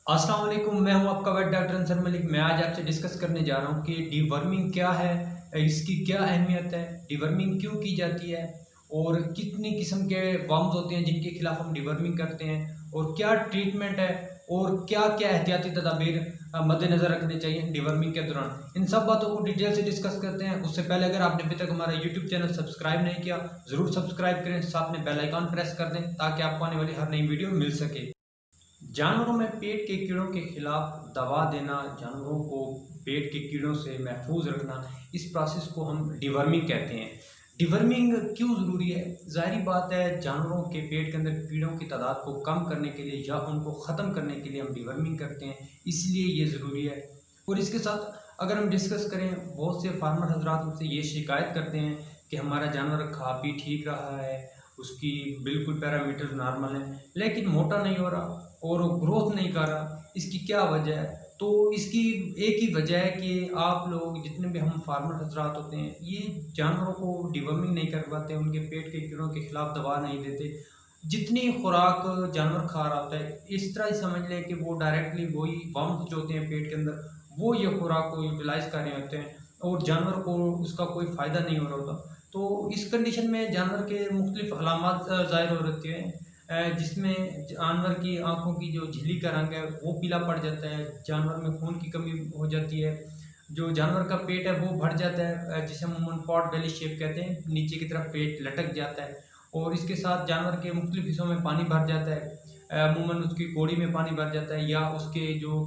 अस्सलाम वालेकुम, मैं हूं आपका वेट डॉक्टर अंसर मलिक। मैं आज आपसे डिस्कस करने जा रहा हूं कि डिवर्मिंग क्या है, इसकी क्या अहमियत है, डिवर्मिंग क्यों की जाती है और कितनी किस्म के वर्म्स होते हैं जिनके खिलाफ हम डिवर्मिंग करते हैं और क्या ट्रीटमेंट है और क्या क्या एहतियाती तदाबीर मद्देनज़र रखने चाहिए डिवर्मिंग के दौरान। इन सब बातों को डिटेल से डिस्कस करते हैं। उससे पहले अगर आपने अभी तक हमारा यूट्यूब चैनल सब्सक्राइब नहीं किया, ज़रूर सब्सक्राइब करें, साथ में बेल आइकॉन प्रेस कर दें ताकि आपको आने वाली हर नई वीडियो मिल सके। जानवरों में पेट के कीड़ों के खिलाफ दवा देना, जानवरों को पेट के कीड़ों से महफूज रखना, इस प्रोसेस को हम डिवर्मिंग कहते हैं। डिवर्मिंग क्यों ज़रूरी है? ज़ाहिरी बात है, जानवरों के पेट के अंदर कीड़ों की तादाद को कम करने के लिए या उनको ख़त्म करने के लिए हम डिवर्मिंग करते हैं, इसलिए ये ज़रूरी है। और इसके साथ अगर हम डिस्कस करें, बहुत से फार्मर हजरात मुझसे ये शिकायत करते हैं कि हमारा जानवर खा पी ठीक रहा है, उसकी बिल्कुल पैरामीटर नॉर्मल है, लेकिन मोटा नहीं हो रहा और ग्रोथ नहीं कर रहा। इसकी क्या वजह है? तो इसकी एक ही वजह है कि आप लोग जितने भी हम फार्मर हजरात होते हैं, ये जानवरों को डिवर्मिंग नहीं करवाते, उनके पेट के कीड़ों के खिलाफ दवा नहीं देते। जितनी खुराक जानवर खा रहा होता है, इस तरह ही समझ लें कि वो डायरेक्टली वही वर्म्स जो होते हैं पेट के अंदर, वो ये खुराक को यूटिलाइज कर रहे होते हैं और जानवर को उसका कोई फ़ायदा नहीं हो रहा होता। तो इस कंडीशन में जानवर के मुख्तलिफ अलामात ज़ाहिर हो रहती हैं, जिसमें जानवर की आँखों की जो झिल्ली का रंग है वो पीला पड़ जाता है, जानवर में खून की कमी हो जाती है, जो जानवर का पेट है वो भर जाता है, जिसे हम पॉट बेली शेप कहते हैं, नीचे की तरफ पेट लटक जाता है और इसके साथ जानवर के मुख्तलिफ हिस्सों में पानी भर जाता है, अमूमन उसकी कोड़ी में पानी भर जाता है या उसके जो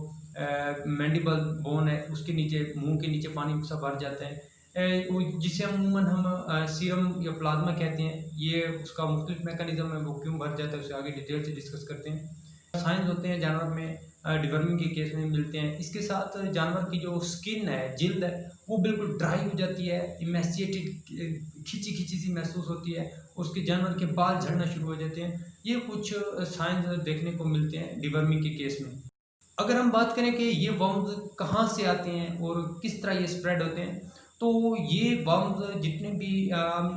मैंडिबल बोन है उसके नीचे, मुंह के नीचे पानी सा भर जाता है, जिसे अमूमन हम सीरम या प्लाज्मा कहते हैं। ये उसका मुख्तलिफ मैकेनिज्म है, वो क्यों भर जाता है उसे आगे डिटेल से डिस्कस करते हैं। साइंस होते हैं जानवर में डिवर्मिंग के केस में मिलते हैं। इसके साथ जानवर की जो स्किन है, जिल्द है, वो बिल्कुल ड्राई हो जाती है, इमेसिएटेड, खिंची खिंची सी महसूस होती है, उसके जानवर के बाल झड़ना शुरू हो जाते हैं। ये कुछ साइंस देखने को मिलते हैं डिवर्मिंग के केस में। अगर हम बात करें कि ये वर्म्स कहाँ से आते हैं और किस तरह ये स्प्रेड होते हैं, तो ये वर्म्स जितने भी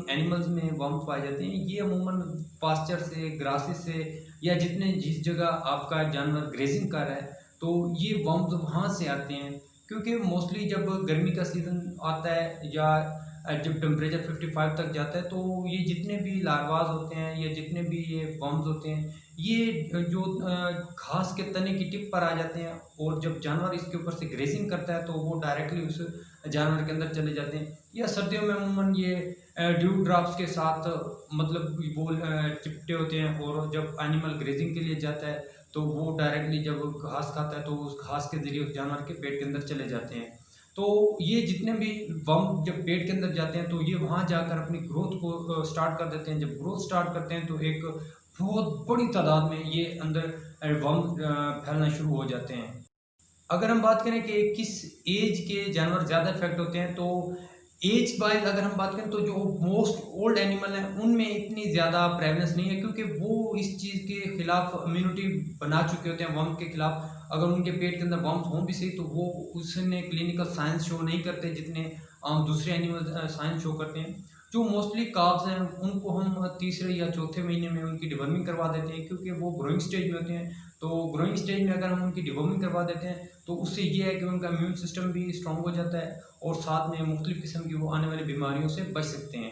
एनिमल्स में वर्म्स पाए जाते हैं, ये अमूमन पास्चर से, ग्रासेस से या जिस जगह आपका जानवर ग्रेजिंग कर रहा है, तो ये वर्म्स वहाँ से आते हैं। क्योंकि मोस्टली जब गर्मी का सीज़न आता है या जब टेम्परेचर 55 तक जाता है, तो ये जितने भी लार्वाज होते हैं या जितने भी ये वर्म्स होते हैं, ये जो घास के तने की टिप पर आ जाते हैं और जब जानवर इसके ऊपर से ग्रेजिंग करता है तो वो डायरेक्टली उस जानवर के अंदर चले जाते हैं। या सर्दियों में अमूमन ये ड्यू ड्रॉप्स के साथ, मतलब वो चिपटे होते हैं और जब एनिमल ग्रेजिंग के लिए जाता है तो वो डायरेक्टली जब घास खाता है तो उस घास के ज़रिए उस जानवर के पेट के अंदर चले जाते हैं। तो ये जितने भी वर्म जब पेट के अंदर जाते हैं तो ये वहाँ जाकर अपनी ग्रोथ को स्टार्ट कर देते हैं। जब ग्रोथ स्टार्ट करते हैं तो एक बहुत बड़ी तादाद में ये अंदर वर्म फैलना शुरू हो जाते हैं। अगर हम बात करें कि किस एज के जानवर ज़्यादा इफेक्ट होते हैं, तो एज वाइज अगर हम बात करें तो जो मोस्ट ओल्ड एनिमल हैं उनमें इतनी ज़्यादा प्रेवलेंस नहीं है, क्योंकि वो इस चीज़ के खिलाफ इम्यूनिटी बना चुके होते हैं वर्म के खिलाफ। अगर उनके पेट के अंदर वर्म्स हों भी सही तो वो उसने क्लिनिकल साइंस शो नहीं करते जितने दूसरे एनिमल साइंस शो करते हैं। जो मोस्टली काब्स हैं उनको हम तीसरे या चौथे महीने में उनकी डिवर्मिंग करवा देते हैं, क्योंकि वो ग्रोइंग स्टेज में होते हैं। तो ग्रोइंग स्टेज में अगर हम उनकी डिवर्मिंग करवा देते हैं तो उससे ये है कि उनका इम्यून सिस्टम भी स्ट्रॉन्ग हो जाता है और साथ में मुख्तलिफ किस्म की वो आने वाली बीमारियों से बच सकते हैं।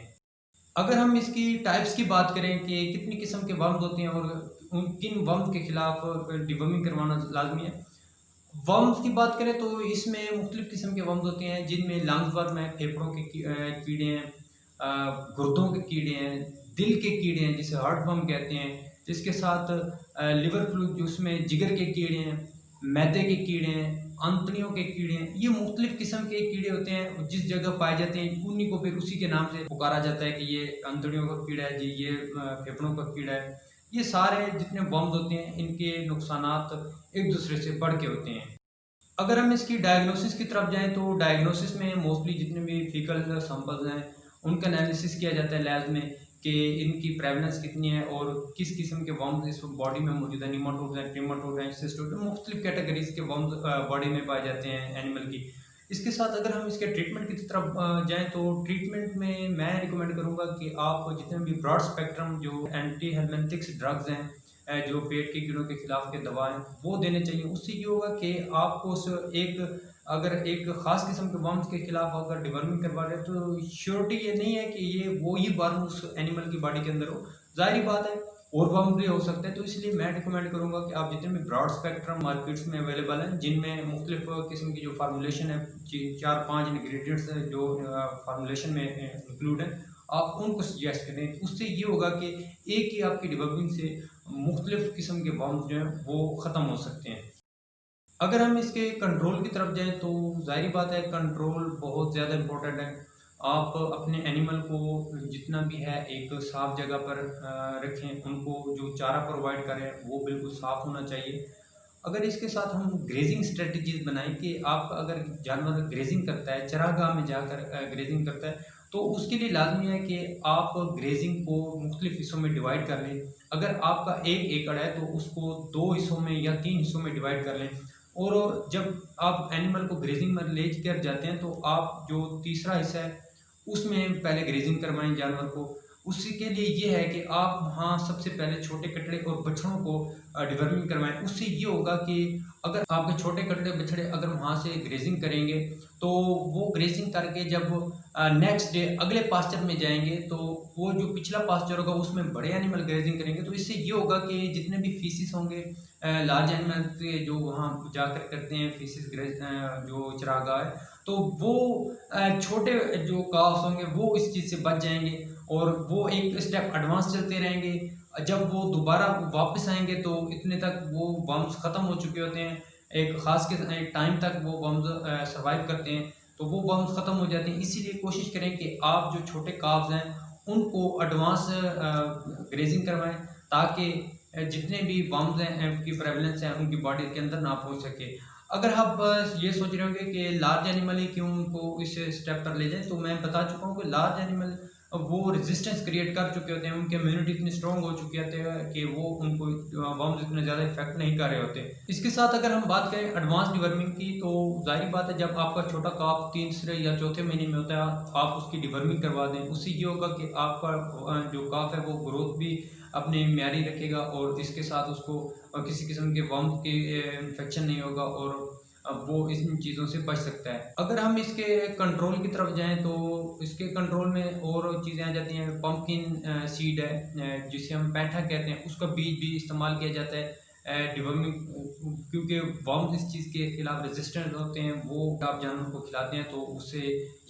अगर हम इसकी टाइप्स की बात करें कि कितनी किस्म के वर्म्स होते हैं और उन किन वर्म्स के खिलाफ डिवर्मिंग करवाना लाजमी है, वर्म्स की बात करें तो इसमें मुख्तलिफ किस्म के वर्म्स होते हैं जिनमें लंग्स वर्म है, फेफड़ों के कीड़े हैं, गुर्दों के कीड़े हैं, दिल के कीड़े हैं जिसे हार्ट वर्म कहते हैं। इसके साथ लिवर फ्लूइड जिसमें जिगर के कीड़े हैं, मैदे के कीड़े हैं, आंतड़ियों के कीड़े हैं। ये मुख्तलिफ किस्म के कीड़े होते हैं, जिस जगह पाए जाते हैं उन्हीं को फिर उसी के नाम से पुकारा जाता है कि ये आंतड़ियों का कीड़ा है जी, ये फेफड़ों का कीड़ा है। ये सारे जितने वर्म्स होते हैं इनके नुकसानात एक दूसरे से बढ़ के होते हैं। अगर हम इसकी डायग्नोसिस की तरफ जाएँ तो डायग्नोसिस में मोस्टली जितने भी फीकल सैंपल्स हैं उनका एनालिसिस किया जाता है लैब में कि इनकी प्रेवलेंस कितनी है और किस किस्म के वर्म्स इस बॉडी में मौजूद है। निमाटोड हैं, ट्रिमाटोड हैं, सिस्टोड, मुख्तलिफ कैटेगरीज के वर्म्स बॉडी में पाए जाते हैं एनिमल की। इसके साथ अगर हम इसके ट्रीटमेंट की तरफ जाएँ तो ट्रीटमेंट में मैं रिकमेंड करूँगा कि आप जितने भी ब्रॉड स्पेक्ट्रम जो एंटी हेलमिंथिक्स ड्रग्स हैं, जो पेट के कीड़ों के खिलाफ के दवा हैं वो देने चाहिए। उससे ये होगा कि आपको उस अगर एक ख़ास किस्म के वर्म्स के खिलाफ अगर डिवर्मिंग करवा रहे हैं तो श्योरिटी ये नहीं है कि ये वो ही वर्म उस एनिमल की बॉडी के अंदर हो। ज़ाहिर बात है और वर्म भी हो सकते हैं। तो इसलिए मैं रिकमेंड करूँगा कि आप जितने भी ब्रॉड स्पेक्ट्रम मार्केट्स में अवेलेबल हैं, जिनमें मुख्तलिफ किस्म की जो फार्मूलेशन है, 4-5 इंग्रेडिएंट्स हैं जो फार्मूलेशन में इंक्लूड हैं, आप उनको सजेस्ट करें। उससे ये होगा कि एक ही आपकी डिवर्मिंग से मुख्तलिफ किस्म के वर्म्स जो हैं वो ख़त्म हो सकते हैं। अगर हम इसके कंट्रोल की तरफ जाएँ तो ज़ाहिर बात है कंट्रोल बहुत ज़्यादा इम्पोर्टेंट है। आप अपने एनिमल को जितना भी है एक साफ़ जगह पर रखें, उनको जो चारा प्रोवाइड करें वो बिल्कुल साफ़ होना चाहिए। अगर इसके साथ हम ग्रेजिंग स्ट्रेटजीज़ बनाएँ कि आप अगर जानवर ग्रेजिंग करता है, चरागाह में जाकर ग्रेजिंग करता है, तो उसके लिए लाज़मी है कि आप ग्रेजिंग को मुख्तलिफ़ हिस्सों में डिवाइड कर लें। अगर आपका 1 एकड़ है तो उसको 2 हिस्सों में या 3 हिस्सों में डिवाइड कर लें। और जब आप एनिमल को ग्रेजिंग में लेकर जाते हैं तो आप जो तीसरा हिस्सा है उसमें पहले ग्रेजिंग करवाएं जानवर को। उसी के लिए ये है कि आप वहाँ सबसे पहले छोटे कटड़े और बछड़ों को डिवर्मिंग करवाएं। उससे ये होगा कि अगर आपके छोटे कटड़े बछड़े अगर वहाँ से ग्रेजिंग करेंगे तो वो ग्रेजिंग करके जब नेक्स्ट डे अगले पास्चर में जाएंगे तो वो जो पिछला पास्चर होगा उसमें बड़े एनिमल ग्रेजिंग करेंगे। तो इससे ये होगा कि जितने भी फीसिस होंगे लार्ज एनिमल के जो वहाँ जाकर करते हैं फीसिस जो चरागाह है, तो वो छोटे जो काव्स होंगे वो इस चीज़ से बच जाएंगे और वो एक स्टेप एडवांस चलते रहेंगे। जब वो दोबारा वापस आएंगे तो इतने तक वो वर्म्स ख़त्म हो चुके होते हैं। एक ख़ास के एक टाइम तक वो वर्म्स सर्वाइव करते हैं, तो वो वर्म्स ख़त्म हो जाते हैं। इसीलिए कोशिश करें कि आप जो छोटे काव्स हैं उनको एडवांस ग्रेजिंग करवाएं ताकि जितने भी वर्म्स हैं उनकी प्रेवलेंस है उनकी बॉडी के अंदर ना पहुंच सके। अगर आप ये सोच रहे होंगे कि लार्ज एनिमल ही क्यों उनको इस स्टेप पर ले जाएं, तो मैं बता चुका हूँ कि लार्ज एनिमल वो रेजिस्टेंस क्रिएट कर चुके होते हैं, उनकी इम्यूनिटी इतनी स्ट्रॉन्ग हो चुकी होती है कि वो उनको वर्म्स इतने ज़्यादा इफेक्ट नहीं कर रहे होते। इसके साथ अगर हम बात करें एडवांस डिवर्मिंग की, तो जाहिर बात है जब आपका छोटा काफ तीसरे या चौथे महीने में होता है आप उसकी डिवर्मिंग करवा दें। उससे ये होगा कि आपका जो काफ है वो ग्रोथ भी अपने म्यारी रखेगा और इसके साथ उसको किसी किस्म के वर्म के इन्फेक्शन नहीं होगा और अब वो इन चीज़ों से बच सकता है। अगर हम इसके कंट्रोल की तरफ जाएं तो इसके कंट्रोल में और चीज़ें आ जाती हैं। पम्पकिन सीड है जिसे हम पैठा कहते हैं, उसका बीज भी इस्तेमाल किया जाता है डिवर्मिंग, क्योंकि वर्म्स इस चीज़ के खिलाफ रेजिस्टेंट होते हैं। वो आप जानवर को खिलाते हैं तो उससे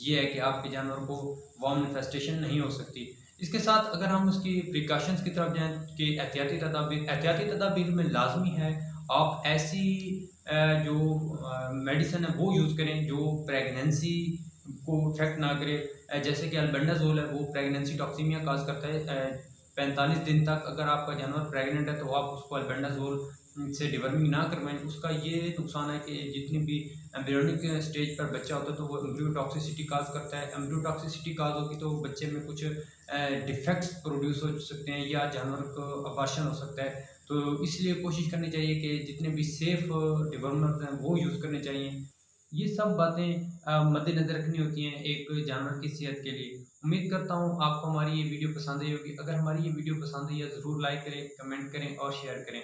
ये है कि आपके जानवर को वर्म इन्फेस्टेशन नहीं हो सकती। इसके साथ अगर हम उसकी प्रिकॉशंस की तरफ जाएँ कि एहतियाती तदाबीर में लाजमी है आप ऐसी जो मेडिसिन है वो यूज़ करें जो प्रेगनेंसी को इफेक्ट ना करे। जैसे कि अल्बेंडाजोल है वो प्रेगनेंसी टॉक्सीमिया काज करता है। 45 दिन तक अगर आपका जानवर प्रेग्नेंट है तो आप उसको अल्बेंडाजोल से डिवर्मिंग ना करवाएं। उसका ये नुकसान है कि जितनी भी एम्ब्रियोनिक स्टेज पर बच्चा होता है तो वो एम्ब्रियो टॉक्सिसिटी काज करता है। एम्ब्रियो टॉक्सिसिटी काज होगी तो बच्चे में कुछ डिफेक्ट्स प्रोड्यूस हो सकते हैं या जानवर को अबॉर्शन हो सकता है। तो इसलिए कोशिश करनी चाहिए कि जितने भी सेफ़ डिवर्मर्स हैं वो यूज़ करने चाहिए। ये सब बातें मद्देनज़र रखनी होती हैं एक जानवर की सेहत के लिए। उम्मीद करता हूँ आपको हमारी ये वीडियो पसंद आई होगी। अगर हमारी ये वीडियो पसंद आई है ज़रूर लाइक करें, कमेंट करें और शेयर करें।